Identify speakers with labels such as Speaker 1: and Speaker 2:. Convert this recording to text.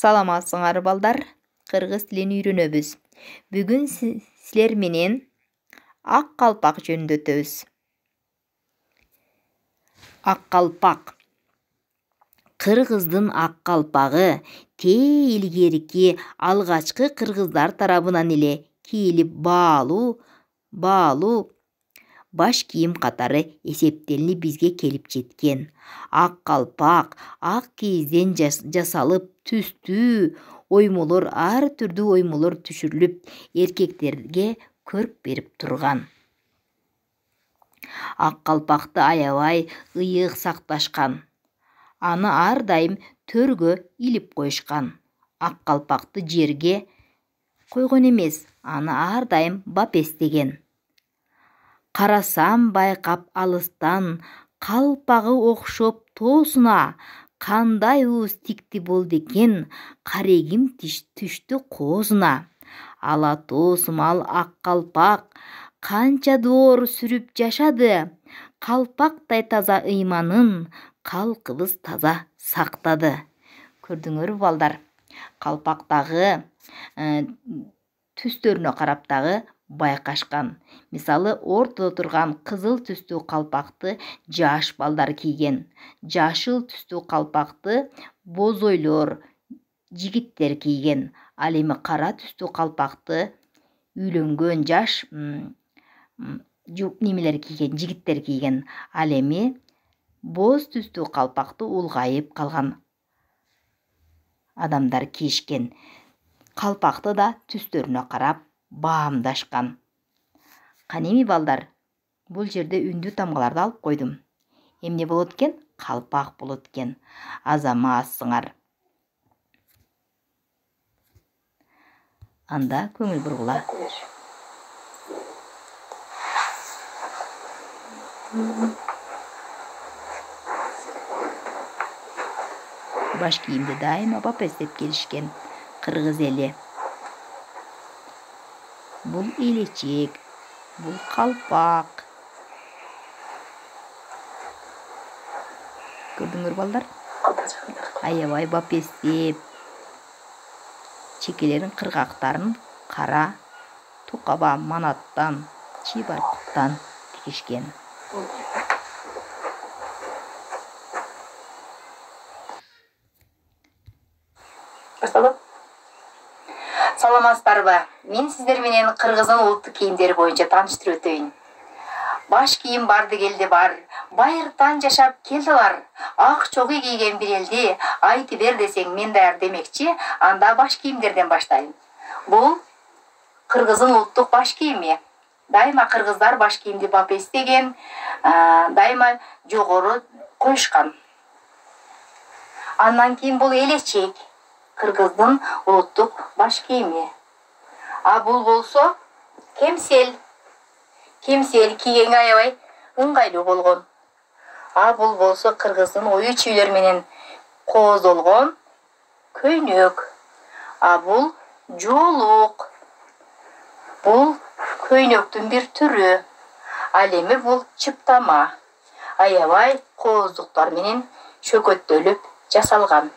Speaker 1: Саламатсыңар балдар, кыргыз тилин үйрөнөбүз. Бүгүн силер менен ак калпак жөнүндө өтөбүз. Ак калпак. Кыргыздын ак калпагы тээ илгерки алгачкы кыргыздар тарабынан эле кийилип баалуу баш кийим катары эсептелинип бизге келип жеткен. Ак калпак ак кийизден жасалып, түстүү оймолор, ар түрдүү оймолор түшүрүлүп, эркектерге көрк берип турган. Ак калпакты аябай ыйык сакташкан. Аны ар дайым төргө илип коюшкан. Ак калпакты жерге койгон эмес, аны ар дайым бап эстеген. Карасам байкап алыстан, калпагы окшоп тоосуна, кандай ууз тикти болду экен, карегим түштү коозуна. Ала тоо сымал ак калпак канча доор сүрүп жашады, калпактай таза ыйманын калкыбыз таза сактады. Көрдүңөрбү балдар? Калпактагы түстөрүнө карап дагы байкашкан. Мисалы, ортодо турган кызыл түстүү калпакты жаш балдар кийген. Жашыл түстүү калпакты бозойлор, жигиттер кийген. Ал эми кара түстүү калпакты үйлөнгөн жаш немелер кийген, жигиттер кийген. Ал эми боз түстүү калпакты улгайып калган адамдар кийишкен. Калпакты да түстөрүнө карап баамдашкан. Канеми балдар, бул жерде үндүү тамгаларды алып койдум. Эмне болот экен? Калпак болот экен. Азаматсыңар. Анда көңүл бургула. Баш кийимди дайыма бап эстеп келишкен кыргыз эли. Бул элечек, бул калпак. Көрдүңөр балдар? Аябай бап эстеп, чекелерин кыргактарын кара тукаба манаттан, чыйбаркыттан тигишкен. Саламатсыздарбы? Мен сиздер менен кыргыздын улуттук кийимдери боюнча тааныштырып өтөйүн. Баш кийим барды келди бар, байыртан жашап келдилар. Ак чогуу кийген бир элди айтып бер десең мен даяр демекчи, анда баш кийимдерден баштайм. Бул кыргыздын улуттук баш кийими. Дайыма кыргыздар баш кийимди бап эстеген, дайыма жогору коюшкан. Андан кийин бул элечек, кыргыздын улуттук баш кийими. А бул болсо кемсел. Кемсел кийгенге аябай ыңгайлуу болгон. А бул болсо кыргыздын ою чүйлөр менен кооздолгон көйнөк. А бул жоолук. Бул көйнөктүн бир түрү. Ал эми бул чыптама. Аябай кооздуктар менен чөкөттөлүп жасалган.